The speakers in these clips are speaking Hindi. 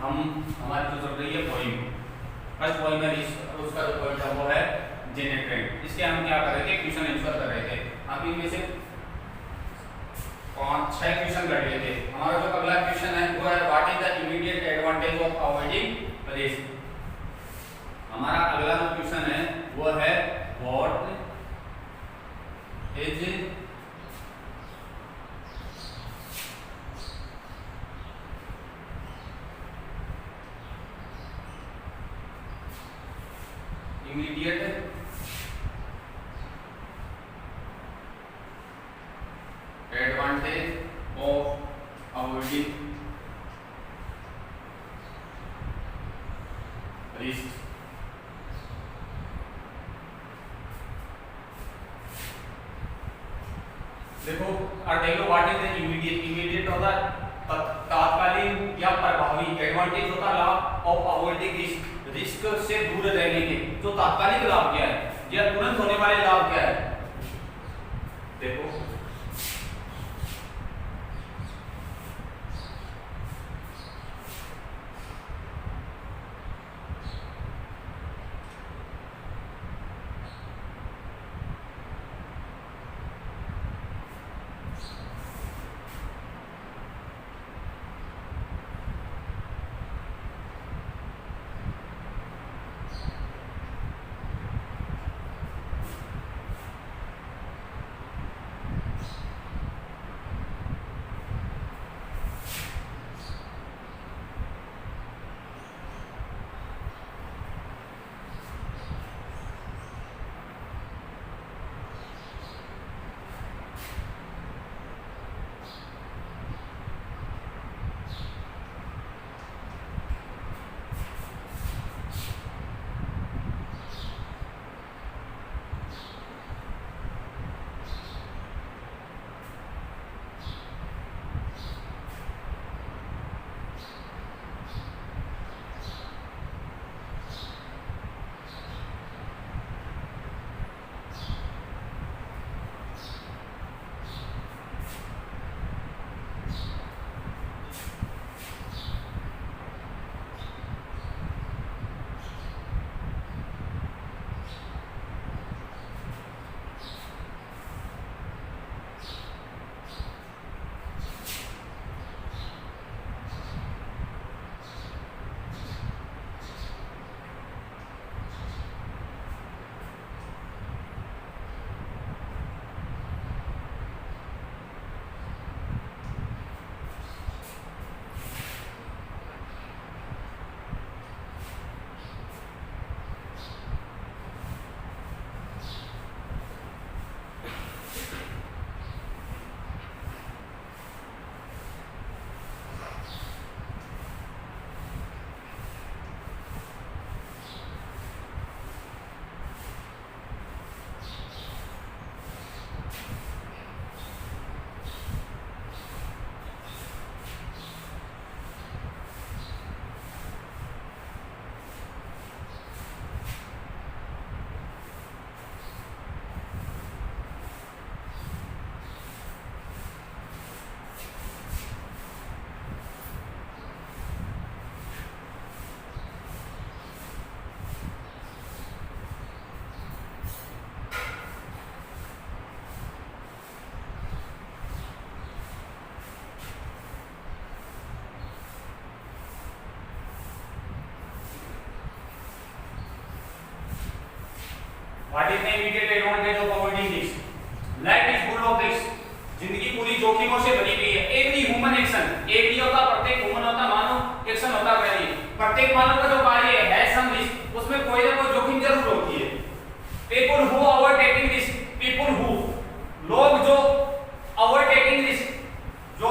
हम हमारी जो चल रही है पोइम, फर्स्ट पोइम में उसका जो पॉइंट है वो है जेनेट्रेंट। इसके हम क्या कर रहे थे, क्वेश्चन आंसर कर रहे थे। आप इनमें से 5-6 क्वेश्चन कर लिए थे। हमारा जो अगला क्वेश्चन है वो है what is the immediate advantage of avoiding risk. हमारा अगला जो क्वेश्चन है वो है what is immediate advantage of avoiding risk. देखो और देख लो व्हाट इज इमीडिएट। इमीडिएट होता तात्कालिक या प्रभावी, एडवांटेज होता लाभ ऑफ अवॉइडिंग रिस्क, रिस्क से दूर रहने के। जो तात्कालिक लाभ क्या है या तुरंत होने वाले लाभ क्या है, देखो what is the immediate advantage of avoiding risk. Life is full of risk. जिंदगी पूरी जोखिमों से भरी हुई है। एवरी ह्यूमन एक्शन, एवरी होता प्रत्येक, ह्यूमन होता मानव, एक्शन होता कार्य। प्रत्येक मानव का जो कार्य है सम रिस्क, उसमें कोई ना कोई जोखिम जरूर होती है। People who avoid taking risk, people who, लोग जो अवॉइड टेकिंग रिस्क, जो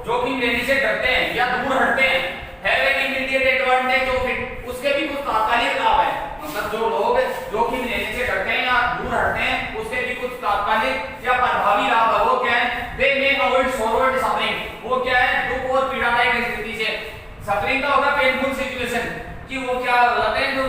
जोखिम लेने से डरते हैं या दूर हटते हैं, have an immediate advantage of it, उसके भी कुछ तात्कालिक लाभ है। मतलब जो लोग जोखिम लेने से डरते हैं या दूर हटते हैं, उसके भी कुछ तात्कालिक या प्रभावी लाभ है। वो क्या है, दे मे अवॉइड सॉरो एंड सफरिंग। वो क्या है, दुख और पीड़ादायक स्थिति से, सफरिंग का होगा पेनफुल सिचुएशन, कि वो क्या होते हैं जो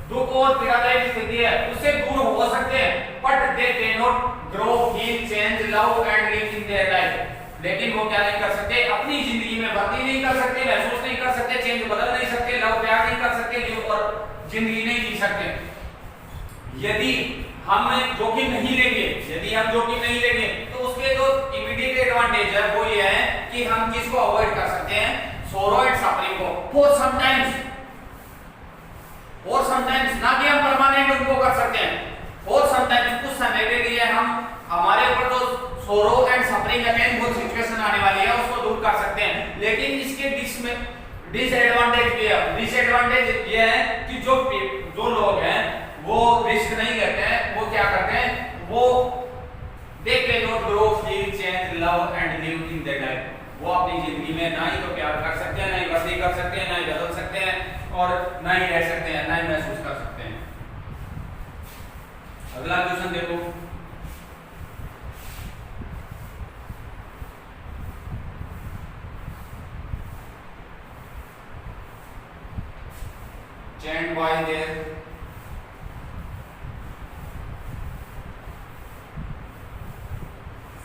दुख और पीड़ादायक स्थिति है उससे दूर हो सकते हैं। But they can not grow, heal, change, love and live in their life. लेकिन वो क्या नहीं कर सकते, अपनी जिंदगी में भर्ती नहीं कर सकते, महसूस नहीं कर सकते, चेंज बदल नहीं सकते, लव प्यार नहीं कर सकते और जिंदगी नहीं जी सकते। यदि हम जोखिम नहीं लेंगे, यदि हम जोखिम नहीं लेंगे तो उसके जो इमीडिएट एडवांटेज है वो ये है कि हम किसको अवॉइड कर सकते हैं, सोरो एंड सफरिंग को फॉर समटाइम्स, और समटाइम्स, ना कि हम परमानेंट उनको कर सकते हैं, और समटाइम्स कुछ समय के लिए हम हमारे ऊपर जो सोरो एंड सफरिंग अगेन वो सिचुएशन आने वाली है उसको दूर कर सकते हैं। लेकिन इसके डिसएडवांटेज भी है। डिसएडवांटेज ये है कि जो लोग हैं वो रिस्क नहीं लेते हैं, वो क्या करते हैं, वो दे can not grow, feel, change, love and live in their life. वो अपनी जिंदगी में ना ही तो प्यार कर सकते हैं, ना ही बस्ती कर सकते हैं, ना ही बदल सकते हैं और ना ही रह सकते हैं, ना ही महसूस कर सकते हैं। अगला क्वेश्चन देखो, chant why their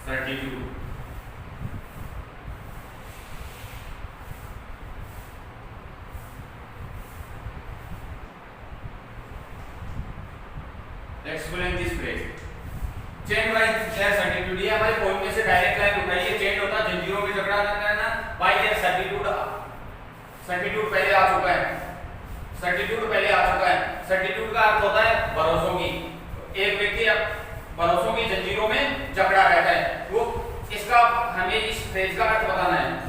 certitude. Explain this phrase. Chant why their certitude, ये हमारे पॉइंट में से डायरेक्ट लाइन उठाइए। चैंट होता है जंजीरों में जकड़ा रहना, why their certitude, certitude पहले आ चुका है, सर्टिट्यूड पहले आ चुका है। सर्टिट्यूड का अर्थ होता है भरोसों की, एक व्यक्ति भरोसों की जंजीरों में जकड़ा रहता है, वो इसका हमें इस फ्रेज का अर्थ बताना है।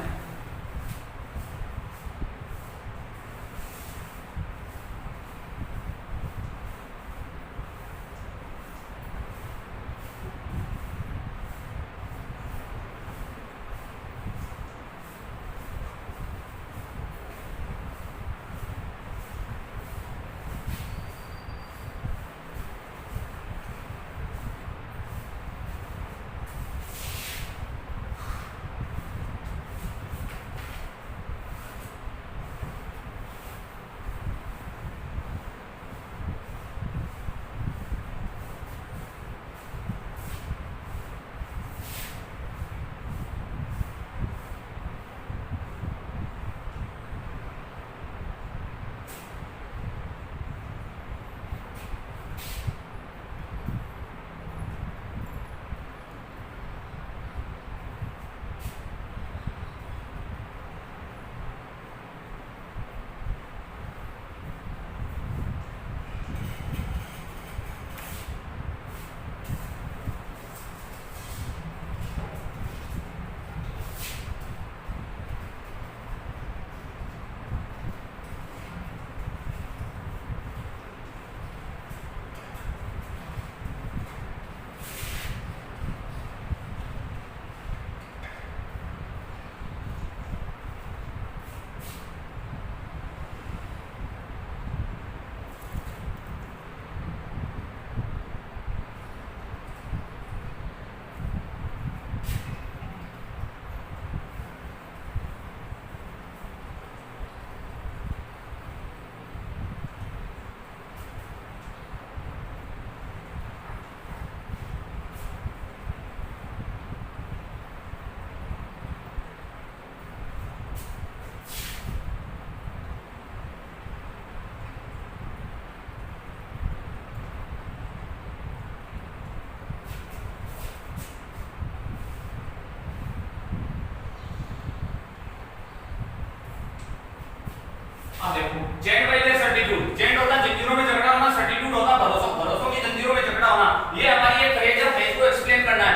देखो, chant bye there certitude, chant होता है जंजीरों में जकड़ा होना, सर्टिट्यूड होता है भरोसों की जंजीरों में जकड़ा होना। ये हमारी एक फ्रेज है, फ्रेज को एक्सप्लेन करना है।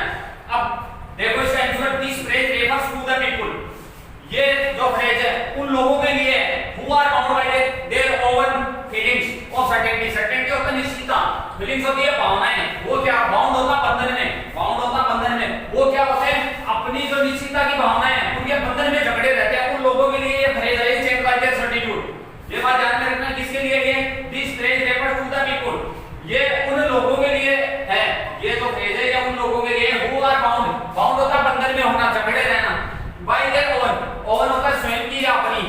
अब देखो इसका answer, this phrase refers to the people, ये जो फ्रेज है उन लोगों के लिए है who are bound by their own feelings of certainty. Certainty होता है निश्चितता, फीलिंग्स होती है भावनाएं, वो क्या बाउंड होता बंधन में, बाउंड होता बंधन में, वो क्या होते हैं अपनी जो निश्चितता की भावनाएं हैं उनके बंधन में जकड़े रहते हैं। उन लोगों के लिए ये फ्रेज है, चैंट बाय देयर सर्टिट्यूड। ये बात ध्यान में रखना, किसके लिए ये this phrase refers to the people, ये उन लोगों के लिए है, ये जो फ्रेज है ये उन लोगों के लिए हु आर बाउंड, बाउंड होता बंधन में होना, जकड़े रहना, बाय देयर ओन होता स्वयं की या अपनी,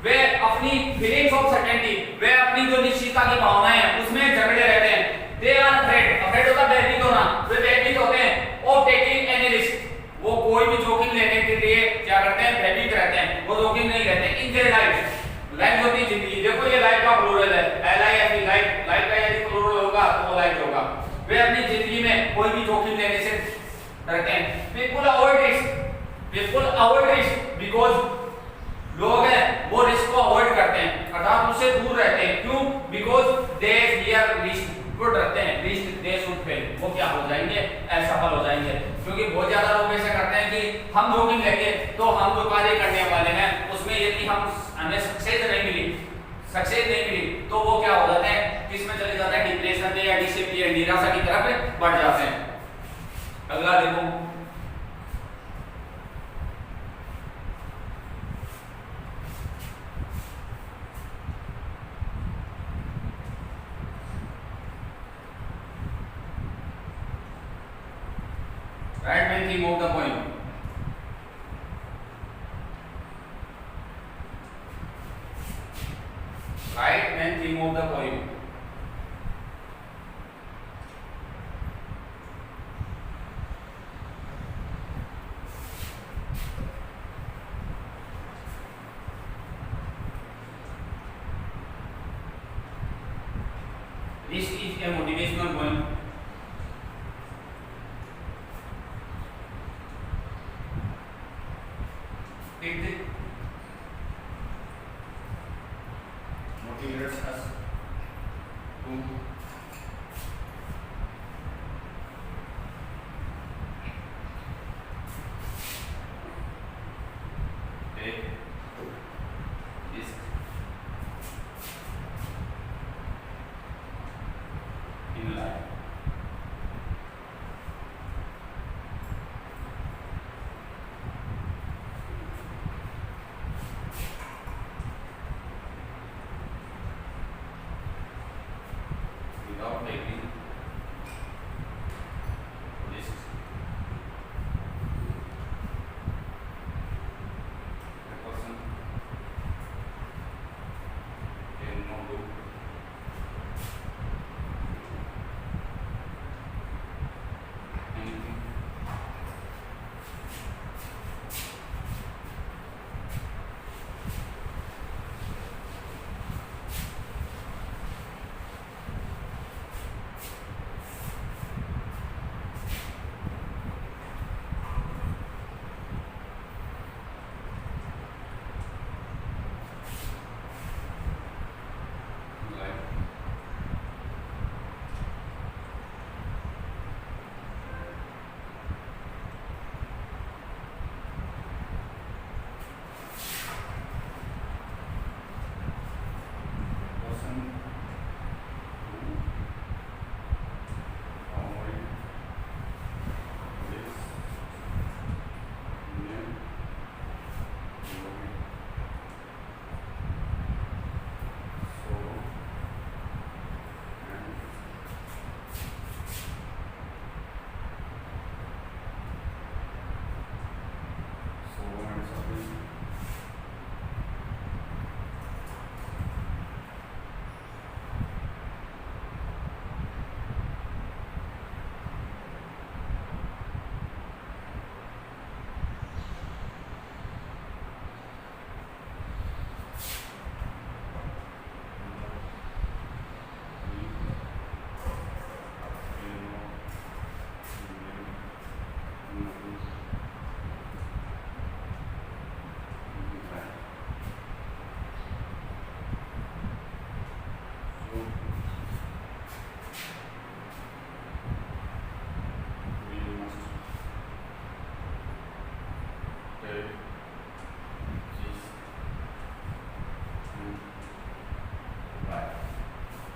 वे अपनी फीलिंग्स ऑफ सर्टेनिटी, वे अपनी जो निश्चितता की भावनाएं हैं उसमें जकड़े रहते हैं। दे आर अफ्रेड, अफ्रेड होता भयभीत होना, वे भयभीत होते हैं ऑफ टेकिंग एनी रिस्क, वो कोई भी जोखिम लेने वे अपनी जिंदगी में कोई भी जोखिम लेने से डरते हैं। पीपल अवॉइड रिस्क बिकॉज लोग हैं वो रिस्क को अवॉइड करते हैं, अर्थात उससे दूर रहते हैं। क्यों? बिकॉज दे फियर रिस्क, वो डरते हैं रिस्क दे शुड फेल, वो क्या हो जाएंगे, असफल हो जाएंगे। क्योंकि बहुत ज्यादा लोग ऐसा करते हैं कि हम जोखिम लेंगे तो हम जो कार्य करने वाले हैं उसमें यदि हमें सक्सेस नहीं मिली तो वो क्या हो जाते हैं, किसमें चले जाते हैं, डिप्रेशन में या डिसअपियर, निराशा की तरफ बढ़ जाते हैं। अगला देखो, right main theme of the poem. Right main theme of the poem. This is a motivational poem. It motivates us to take risk in life. Without taking risks, the person cannot do anything.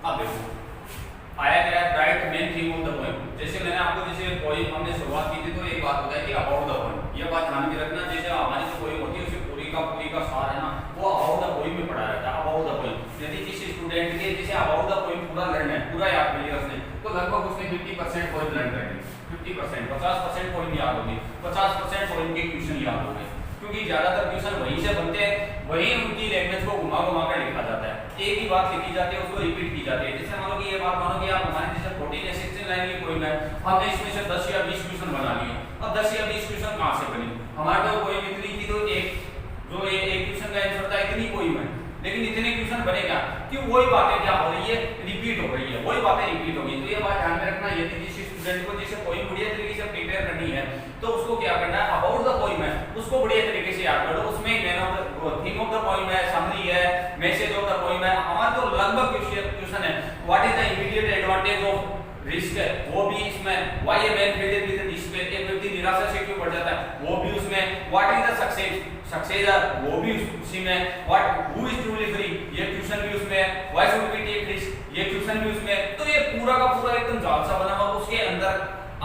अब देखो आया क्या है, right main theme of the poem. जैसे मैंने आपको जैसे पोएम हमने शुरुआत की थी तो एक बात होता है कि अबाउट द पोएम, ये बात ध्यान में रखना। जैसे हमारी जो पोएम होती है उसमें पूरी का सार है ना वो अबाउट द पोएम में पढ़ा रहता है। अबाउट द पोएम यदि किसी स्टूडेंट के जैसे अबाउट द पोएम पूरा लर्न है, पूरा याद कर लिया उसने, तो लगभग उसने 50% पोएम लर्न कर ली। 50% 50% पोएम याद होगी, 50% पोएम के क्वेश्चन याद हो गए। क्योंकि ज्यादातर क्वेश्चन वहीं से बनते हैं, वहीं उनकी लैंग्वेज को घुमा घुमा कर लिखा जाता है, एक ही बात लिखी जाती है उसको रिपीट की जाती है। जैसे मानो कि ये बात मानो कि आप हमारे जैसे 14 या 16 लाइन की पोएम है, हमने इसमें से 10 या 20 क्वेश्चन बना लिए। अब 10 या 20 क्वेश्चन कहां से बने? हमारे तो पोएम इतनी थी तो एक क्वेश्चन का आंसर था, इतनी पोएम है, लेकिन इतने क्वेश्चन बनेगा कि वही बातें क्या हो रही है, रिपीट हो रही है, वही बातें रिपीट होगी। तो ये बात ध्यान में रखना, यदि स्टूडेंट को जैसे पोइम बढ़िया तरीके से प्रिपेयर करनी है तो उसको क्या करना है, अबाउट द पोइम है उसको बढ़िया तरीके से याद कर लो। उसमें man of the theme of the poem है, समरी है, मैसेज ऑफ द पोइम है। हमारा तो लगभग क्वेश्चन है what is the immediate advantage of risk है, वो भी इसमें why a man failed with despair, एक व्यक्ति निराशा से क्यों बढ़ जाता है, वो भी उसमें। व्हाट इज द सक्सेस है, वो भी उसी में। What who is truly free, ये क्वेश्चन भी उसमें है। Why should we take risk, ये क्वेश्चन भी उसमें है। तो ये पूरा का पूरा एकदम जाल सा बना हुआ, उसके अंदर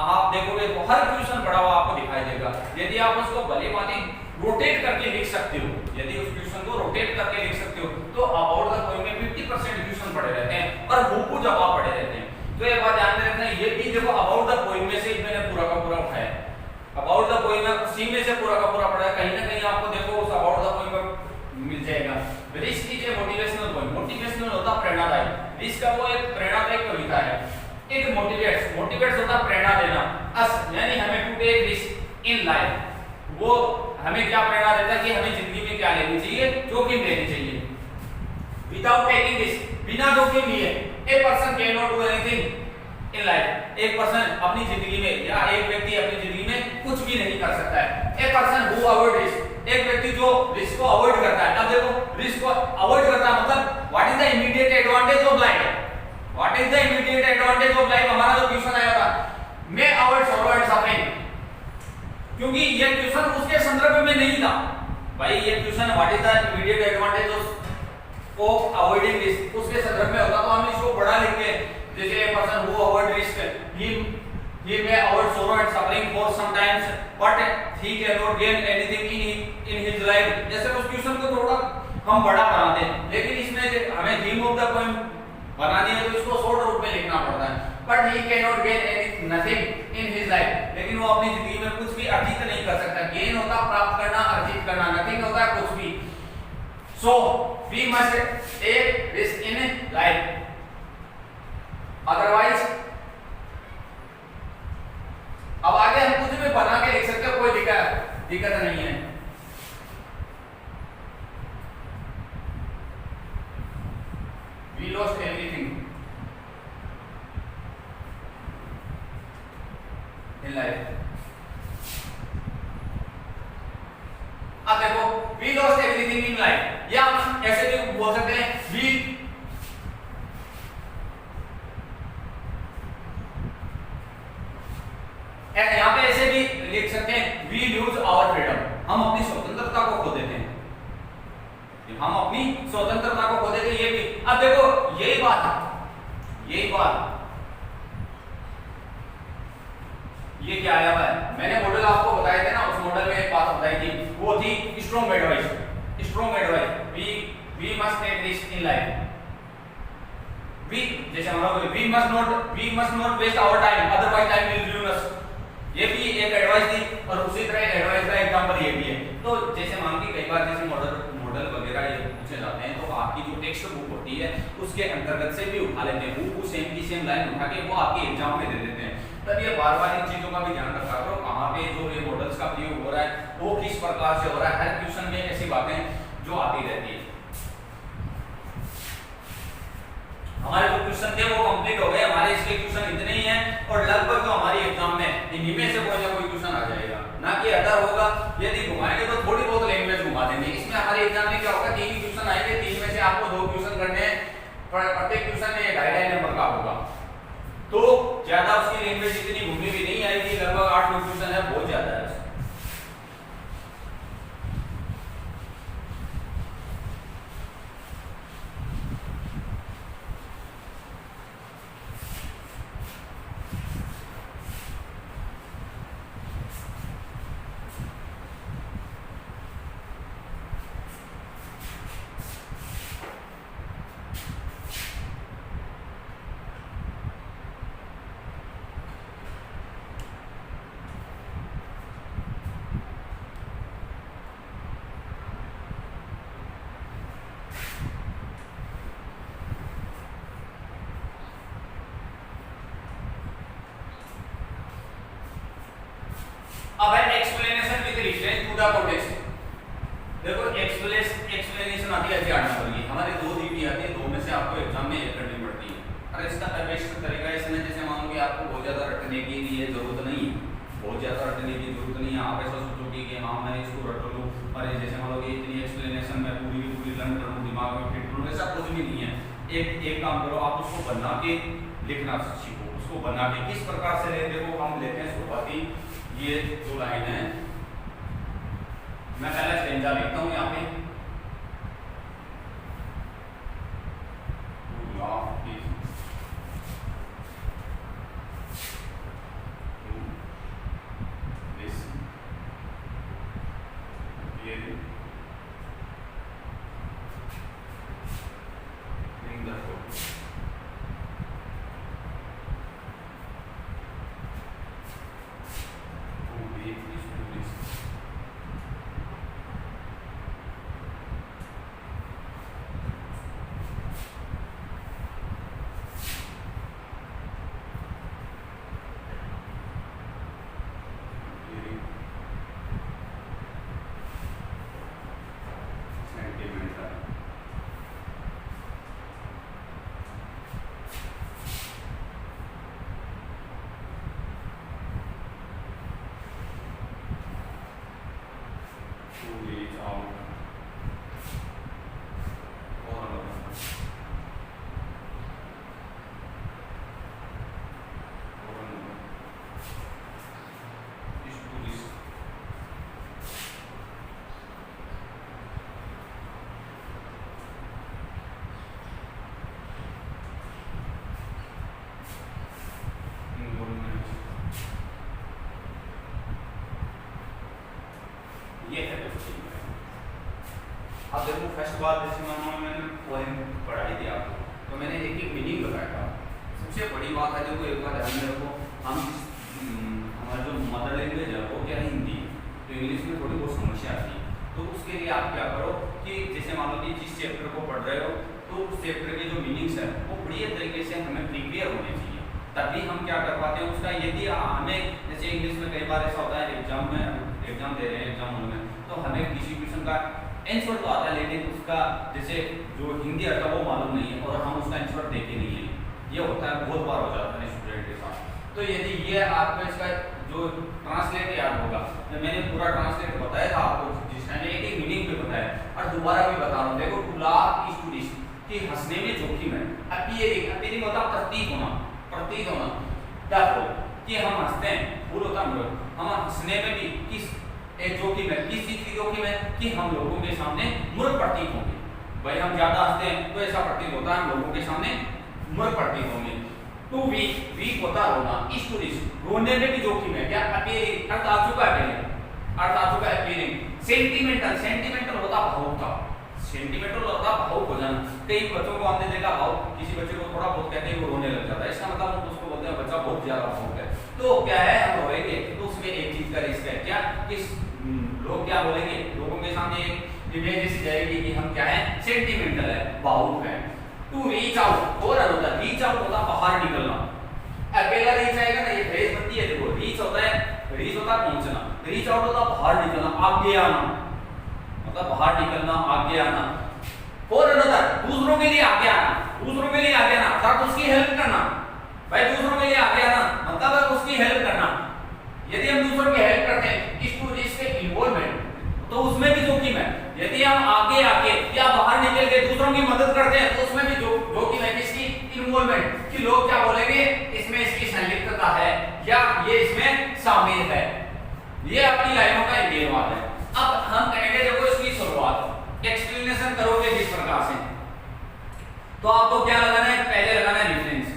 आप देखोगे तो हर क्वेश्चन पड़ा हुआ आपको दिखाई देगा। यदि आप उसको भले भांति रोटेट करके लिख सकते हो, यदि उस क्वेश्चन को रोटेट करके लिख सकते हो तो अबाउट द पोइम में 50% क्वेश्चन पड़े रहते हैं और हुबहू जवाब पड़े रहते हैं। तो ये बात ध्यान में रखना, ये भी देखो अबाउट द पोइम में से मैंने पूरा का पूरा उठाया, अबाउट द पोइम में उसी में से पूरा का पूरा पढ़ा है। कहीं ना कहीं आपको देखो उस अबाउट द पोइम में मिल जाएगा। Risk is a motivational poem, motivational होता प्रेरणादायक, रिस्क का वो एक प्रेरणादायक कविता है। एक मोटिवेट्स होता प्रेरणा देना, अस यानी हमें to take risk in life, वो हमें क्या प्रेरणा देता है कि हमें जिंदगी में क्या लेनी चाहिए, जोखिम लेनी चाहिए। विदाउट टेकिंग रिस्क, बिना जोखिम लिए a person can not do anything in life, एक पर्सन अपनी जिंदगी में या एक व्यक्ति अपनी जिंदगी में कुछ भी नहीं कर सकता है। A person who avoid risk, एक व्यक्ति जो रिस्क को अवॉइड करता है। अब देखो रिस्क को अवॉइड करता है मतलब what is the immediate advantage of life, what is the immediate advantage of life. हमारा जो क्वेश्चन आया था मैं अवॉइड सॉरो एंड सफरिंग, क्योंकि ये क्वेश्चन उसके संदर्भ में नहीं था भाई। ये question what is the immediate advantage of avoiding risk उसके संदर्भ में होता तो हम इसको बड़ा लिखते, जैसे a person who avoid risk he may avoid sorrow and suffering for some times but he cannot gain anything in his life। जैसे उस क्वेश्चन को थोड़ा हम बड़ा बनाते हैं, लेकिन इसमें हमें थीम ऑफ द पोएम बनानी है तो इसको शॉर्ट रूप में लिखना पड़ता है। but he cannot gain nothing in his life, लेकिन वो अपनी जिंदगी में कुछ भी अर्जित नहीं कर सकता। गेन होता प्राप्त करना, अर्जित करना, नथिंग होता है कुछ भी। so we must take risk in life, otherwise अब आगे हम कुछ भी बना के लिख सकते हो, कोई दिक्कत नहीं है। We lost everything in life। अब देखो we lost everything in life, या हम ऐसे भी बोल सकते हैं we यहाँ पे ऐसे भी लिख सकते हैं we lose our freedom, हम अपनी स्वतंत्रता को खो देते हैं, हम अपनी स्वतंत्रता को खो देते हैं। ये भी अब देखो यही बात ये क्या आया हुआ है, मैंने मॉडल आपको बताए थे ना, उस मॉडल में एक बात बताई थी, वो थी strong advice. we must take risk in life, जैसे हमारा we must not waste our time otherwise time will ruin us, ये भी एक एडवाइस थी। और उसी तरह एडवाइस का एग्जांपल ये भी है। तो जैसे मान ली कई बार जैसे मॉडल वगैरह ये पूछे जाते हैं तो आपकी जो टेक्स्ट बुक होती है उसके अंतर्गत से भी उठा लेते हैं, वो सेम की सेम लाइन उठा के वो आपके एग्जाम में दे देते हैं। तब ये बार-बार इन चीजों का भी ध्यान रखा करो, कहाँ पे जो ये मॉडल्स का प्रयोग हो रहा है वो किस प्रकार से हो रहा है। हर क्वेश्चन में ऐसी बातें जो आती रहती है। हमारे जो क्वेश्चन थे वो कंप्लीट हो गए, हमारे इसके क्वेश्चन इतने ही हैं और लगभग तो हमारी एग्जाम में इन्हीं में से कोई ना कोई क्वेश्चन आ जाएगा, ना कि अदर होगा। यदि घुमाएंगे तो थोड़ी बहुत लैंग्वेज घुमा देंगे। इसमें हमारे एग्जाम में क्या होगा, 3 क्वेश्चन आएंगे, 3 में से आपको 2 क्वेश्चन करने हैं, प्रत्येक क्वेश्चन में 2.5 नंबर का होगा, तो ज्यादा उसकी लैंग्वेज इतनी घूमी भी नहीं आएगी। लगभग 8-9 क्वेश्चन है, बहुत ज्यादा है। अब है explanation with reference to the quotation. देखो एक्सप्लेनेशन आती है 8 नंबर की, हमारे 2 दी भी आती है, 2 में से आपको एग्जाम में एक करनी पड़ती है। अरे इसका बेस्ट तरीका इसमें जैसे मान लो कि आपको बहुत ज्यादा रटने की ये जरूरत नहीं है, बहुत ज्यादा रटने की जरूरत नहीं है। आप ऐसा सोचोगे कि हाँ मैं इसको रट लूँ और ये जैसे मान लो कि इतनी एक्सप्लेनेशन मैं पूरी की पूरी लर्न करूँ, दिमाग में फिट करूँ, ऐसा कुछ भी नहीं है। एक काम करो, आप उसको बना के लिखना सीखो, उसको बना के किस प्रकार से देखो। हम लेते हैं शुरुआती ये जो लाइन है, मैं पहले स्टेंजा लिखता हूँ यहाँ पे। ये है अब देखो फर्स्ट बात जैसे मैंने पोएम पढ़ाई थी आपको, तो मैंने एक एक मीनिंग बताया था। सबसे बड़ी बात है, देखो एक बात ध्यान में रखो, हम हमारा जो मदर लैंग्वेज है वो क्या है, हिंदी, तो इंग्लिश में थोड़ी बहुत समस्या आती है। तो उसके लिए आप क्या करो कि जैसे मान लो कि जिस चैप्टर को पढ़ रहे हो तो उस चैप्टर के जो मीनिंग्स है वो बढ़िया तरीके से हमें प्रिपेयर होने चाहिए, तभी हम क्या कर पाते हैं उसका। यदि हमें जैसे इंग्लिश में कई बार ऐसा होता है, एग्जाम दे रहे हैं, एग्जाम में तो हमें किसी क्वेश्चन का आंसर तो आता है लेकिन उसका जैसे जो हिंदी अर्थ है वो मालूम नहीं है और हम उसका आंसर देते नहीं है। ये होता है, बहुत बार हो जाता है स्टूडेंट के साथ। तो यदि ये आपको इसका जो ट्रांसलेट याद होगा, मैंने पूरा ट्रांसलेट बताया था आपको जिस टाइम एक एक मीनिंग पे बताया और दोबारा भी बता रहा हूँ। देखो to laugh is to this, कि हंसने में जोखिम है। अपीयरिंग होता प्रतीक होना, प्रतीक होना, दैट कि हम हंसते हैं, भूल होता है, हम हंसने में भी किस एक जोखिम है, किस चीज की जोखिम है कि हम लोगों के सामने मूर्ख प्रतीत होंगे। भाई हम ज्यादा हंसते हैं तो ऐसा प्रतीत होता है हम लोगों के सामने मूर्ख प्रतीत होंगे। टू वीक, वीक होता रोना, इस टू दिस, रोने में भी जोखिम है। क्या अपीयरिंग अर्थ आ चुका है, अर्थ आ चुका है अपीयरिंग। सेंटिमेंटल, सेंटिमेंटल होता भावुक था, सेंटिमेंटल होता भावुक हो जाना। कई बच्चों को हमने देखा भाव, किसी बच्चे को थोड़ा बहुत कहते हैं वो रोने लग जाता है, इसका मतलब हम उसको बोलते हैं बच्चा बहुत ज्यादा भावुक है। तो क्या है, हम रोएंगे तो उसमें एक चीज का रिस्क है, क्या कि लोग क्या बोलेंगे, लोगों के सामने एक इमेज ऐसी जाएगी कि हम क्या है, सेंटिमेंटल है, भावुक है। टू रीच आउट और अनदर, रीच आउट होता बाहर निकलना। अकेला रीच आएगा ना, ये फ्रेज बनती है, देखो रीच होता है, रीच होता है पहुंचना, रीच आउट होता बाहर निकलना, आगे आना, मतलब बाहर निकलना, आगे आना। और अनदर, दूसरों के लिए आगे आना, दूसरों के लिए आगे आना अर्थात उसकी हेल्प करना। भाई दूसरों के लिए आगे आना मतलब उसकी हेल्प करना। यदि हम दूसरों की हेल्प करते हैं, इसके इन्वॉल्वमेंट, तो उसमें भी जोखिम है। यदि हम आगे आके या बाहर निकल के दूसरों की मदद करते हैं तो उसमें भी जोखिम है, किसकी, इन्वॉल्वमेंट, कि लोग क्या बोलेंगे इसमें इसकी संलिप्तता है या ये इसमें शामिल है। ये अपनी लाइनों का इंडियनवाद है। अब हम कहेंगे देखो इसकी शुरुआत एक्सप्लेनेशन करोगे जिस प्रकार से, तो आपको क्या लगाना है, पहले लगाना है रेफरेंस।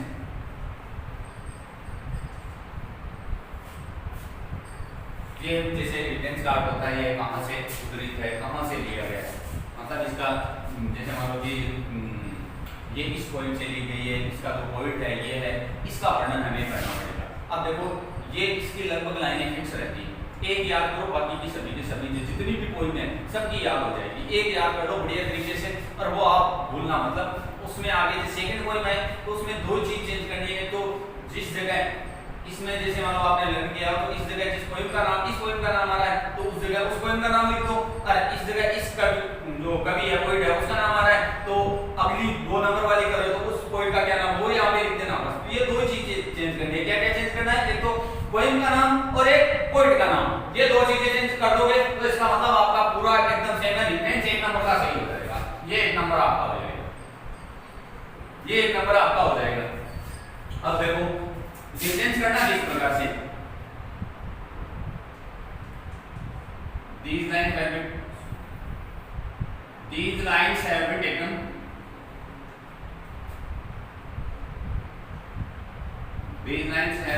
ये जैसे रेफरेंस का अर्थ होता है ये कहां से उद्धृत है, कहां से लिया गया है, मतलब इसका जैसे मान लो कि ये इस पॉइंट से ली गई है, इसका जो पॉइंट है ये है, इसका वर्णन हमें करना पड़ेगा। अब देखो ये इसकी लगभग लाइनें फिक्स रहती है, एक याद करो, बाकी की सभी जितनी भी पॉइंट है सबकी याद हो जाएगी। एक याद कर लो बढ़िया तरीके से, और वो आप भूलना, मतलब उसमें आगे सेकंड पॉइंट है तो उसमें दो चीज चेंज करनी है। तो जिस जगह इसमें जैसे मान लो आपने लर्न किया तो इस जगह जिस पोएम का नाम, इस पोएम का नाम आ रहा है तो उस जगह उस पोएम का नाम लिख दो, और इस जगह इस कवि जो कवि है पोएट है उसका नाम आ रहा है तो अगली 2 नंबर वाली करो तो उस पोएट का क्या नाम वो यहाँ पे लिख देना। बस ये दो चीज चेंज करनी है। क्या क्या चेंज करना है, एक तो पोएम का नाम और एक पोइट का नाम, ये दो चीजें चेंज कर दोगे तो इसका मतलब आपका पूरा एकदम सेम है, डिफरेंस एक नंबर का सही हो जाएगा, ये एक नंबर आपका हो जाएगा, ये एक नंबर आपका हो जाएगा। अब देखो डिफरेंस करना है इस प्रकार से, these lines have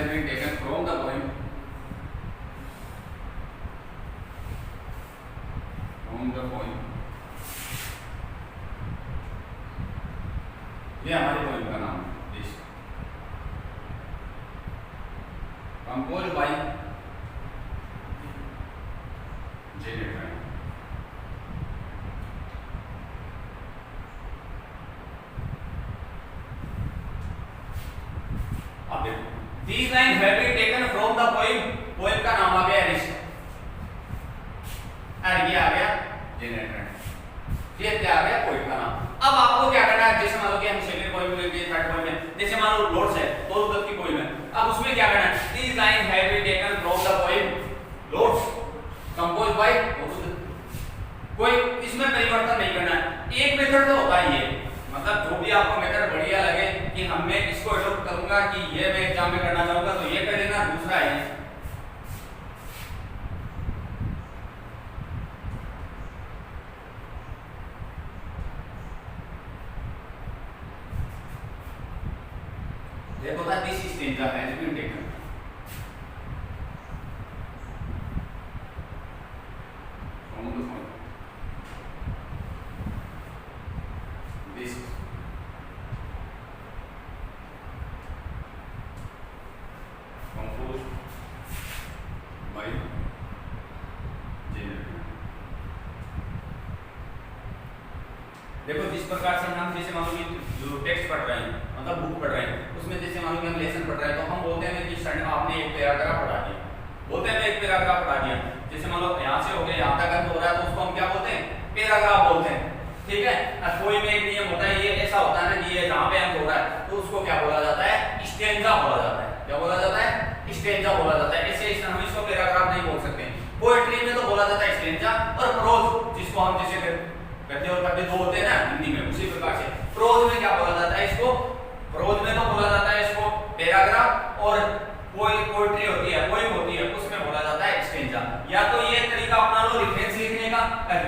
been taken from the poem, ये हमारे पोएम का नाम है, कंपोज बाय जेनेट राय। अब देखो these lines have been taken from the poem, poem का नाम आ गया रिस्ट, और ये आ गया जेनेट राय, ये क्या आ गया पोएम का नाम। अब आपको क्या करना है, जैसे मान लो कि हम सेकंड पोएम में लिए थर्ड पोएम में, जैसे मान लो लॉर्ड्स है तो दत्त की पोएम है, अब उसमें क्या करना है, these lines have been taken from the poem lords composed by, कोई इसमें परिवर्तन नहीं करना है, एक मेथड तो होता ही है, मतलब जो भी आपको मेथड बढ़िया लगे कि हम मैं इसको एडॉप्ट करूंगा कि ये मैं एग्जाम में करना चाहूंगा तो ये कर देना, दूसरा है देखो था this stanza has been taken from the poem, this composed by जेनेट। देखो जिस प्रकार से हम जैसे मान लो कि जो टेक्स्ट पढ़ रहे हैं मतलब बुक पढ़ रहे हैं उसमें जैसे मान लो कि हम लेसन पढ़ रहे हैं तो हम बोलते हैं कि सर आपने एक पैराग्राफ पढ़ा दिया, बोलते हैं एक पैराग्राफ पढ़ा दिया, जैसे मान लो यहाँ से हो गया यहाँ तक हो रहा है तो उसको हम क्या बोलते हैं, पैराग्राफ बोलते हैं, ठीक है। कोई में एक नियम होता है, ये ऐसा होता है ना कि ये जहाँ पे अंत हो रहा है तो उसको क्या बोला जाता है, स्टेंजा बोला जाता है, क्या बोला जाता है, स्टेंजा बोला जाता है। ऐसे हम इसको पैराग्राफ नहीं बोल सकते, पोएट्री में तो बोला जाता है स्टेंजा, और प्रोज जिसको हम जैसे गद्य और पद्य दो होते हैं ना हिंदी में, उसी प्रकार से प्रोज में क्या बोला जाता है, इसको प्रोज में तो बोला जाता है इसको पैराग्राफ, और कोई पोएट्री होती है पोएम होती है उसमें बोला जाता है स्टेंजा। या तो ये तरीका अपना लो रेफरेंस लिखने का,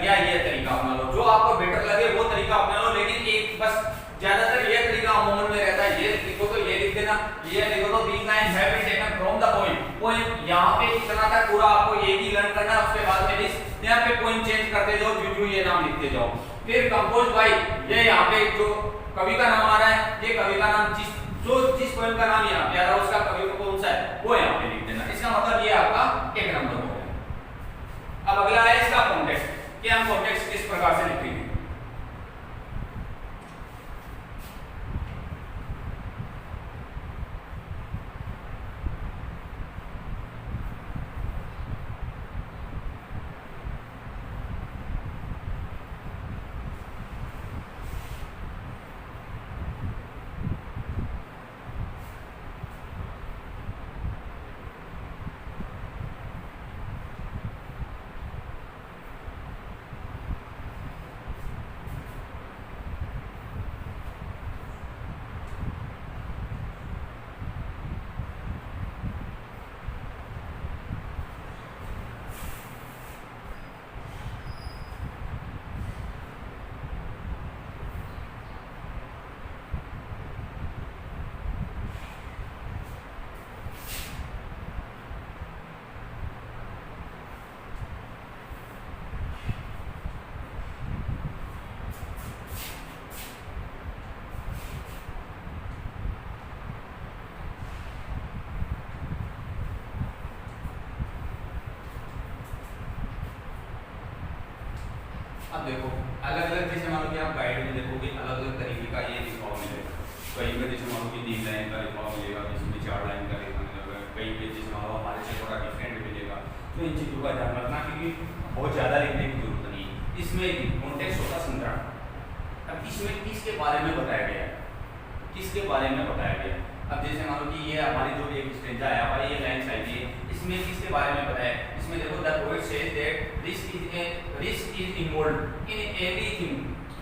या ये तरीका अपना लो, जो आपको बेटर लगे वो तरीका अपना लो, लेकिन एक बस ज्यादातर ये तरीका अमूमन में रहता है, ये लिखो तो ये लिख देना, ये लिखो तो these lines have been taken from the poem, poem यहाँ पे इतना तक पूरा आपको एक ही लर्न करना है, उसके बाद में इस यहाँ पे पोएम चेंज करते जाओ, जो ये नाम लिखते जाओ। फिर कंपोज बाय, ये यहाँ पे जो कवि का नाम आ रहा है, ये कवि का नाम जिस पोएम का नाम यहाँ पे आ रहा है उसका कवि कौन सा है वो यहाँ पे लिख देना, इसका मतलब ये आपका एक नंबर हो गया। अब अगला है इसका कॉन्टेक्स्ट, कि हम कॉन्टेक्स्ट किस प्रकार से लिखेंगे। अब देखो अलग अलग जैसे मान लो कि आप गाइड में देखोगे अलग अलग तरीके का ये लिखाव मिलेगा, कहीं पे जैसे मान लो कि 3 लाइन का लिखाव मिलेगा, जिसमें 4 लाइन का लिखाव मिलेगा, कहीं पे जैसे मान लो हमारे से थोड़ा डिफरेंट मिलेगा। तो इन चीज़ों का ध्यान रखना क्योंकि बहुत ज़्यादा लिखने की जरूरत नहीं है, इसमें कॉन्टेक्स्ट होता संग्रह। अब इसमें किसके बारे में बताया गया है, किसके बारे में बताया गया है, अब जैसे मान लो कि ये हमारी जो एक स्टेंजा है हमारी ये लाइन चाहिए, इसमें किसके बारे में बताया, इसमें देखो the poet says that risk is involved in everything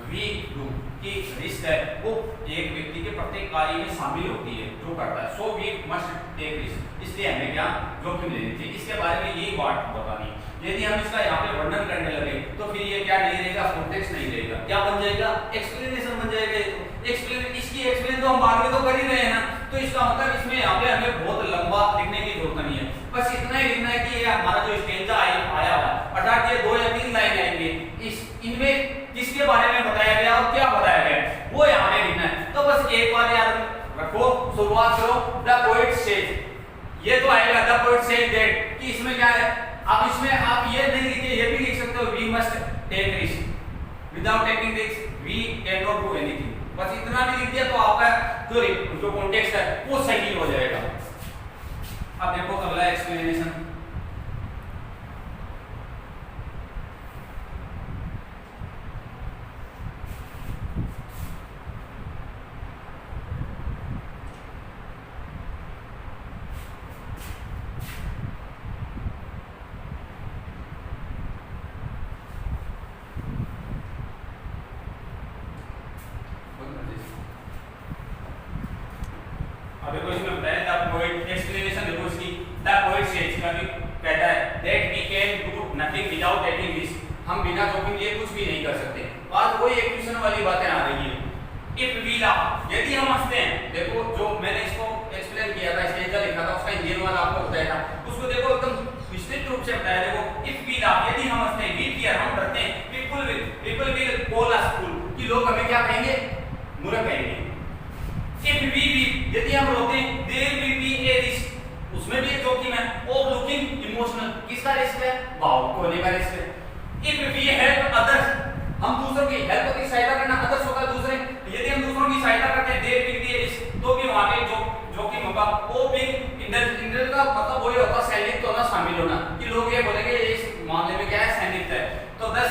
we do, कि रिस्क है वो एक व्यक्ति के प्रत्येक कार्य में शामिल होती है जो करता है, so we must take risk, इसलिए हमें क्या जोखिम लेनी चाहिए। इसके बारे में यही बात बतानी। यदि हम इसका यहाँ पे वर्णन करने लगे तो फिर ये क्या नहीं रहेगा, कॉन्टेक्स्ट नहीं रहेगा, क्या बन जाएगा, एक्सप्लेनेशन बन जाएगा। इसकी एक्सप्लेन तो हम बाद में तो कर ही रहे हैं ना, तो इसका मतलब इसमें यहाँ पे हमें बहुत लंबा लिखने की जरूरत नहीं है, बस इतना ही लिखना है कि ये हमारा जो स्टेंजा आया हुआ, अर्थात ये 2 या 3 लाइन आएंगे, इनमें किसके बारे में बताया गया और क्या बताया गया वो यहाँ पे लिखना है। तो बस एक बार याद रखो, शुरुआत करो द पोएट सेज, ये तो आएगा द पोएट सेज दैट, कि इसमें क्या है, अब इसमें आप ये नहीं लिखिए, ये भी लिख सकते हो we must take risk, without taking risk we can not do anything, बस इतना भी लिख दिया तो आपका जो कॉन्टेक्स्ट है वो सही हो जाएगा। अब देखो अगला एक्सप्लेनेशन, देखो इसमें बताया द पोएट, एक्सप्लेनेशन देखो इसकी, द पोएट सेज का भी कहता है that we can do nothing without taking risk, हम बिना जोखिम लिए कुछ भी नहीं कर सकते। बात वही इक्वेशन वाली बातें आ रही है। इफ वी लाफ, यदि हम हंसते हैं, देखो जो मैंने इसको एक्सप्लेन किया था, स्टेंजा लिखा था, उसका इंडियन वाला आपको बताया था, उसको देखो एकदम विस्तृत रूप से बताया। देखो इफ वी लाफ, यदि हम हंसते हैं, वी फियर, हम डरते हैं, पीपल विल कॉल अस फूल, कि लोग हमें क्या कहेंगे, मूर्ख कहेंगे। If we weep, यदि हम रोते हैं, there will be a risk, उसमें भी एक जोखिम है, of looking emotional, किसका रिस्क है, भावुक होने का रिस्क है। If we help others, हम दूसरों की हेल्प की सहायता करना, others होगा दूसरे, यदि हम दूसरों की सहायता करते हैं, there will be a risk, तो भी वहाँ पे जोखिम होगा। वो भी इंद्र का मतलब वही होता है, संलिप्त होना, शामिल होना, कि लोग ये बोलेंगे इस मामले में क्या है, संलिप्त है। तो 10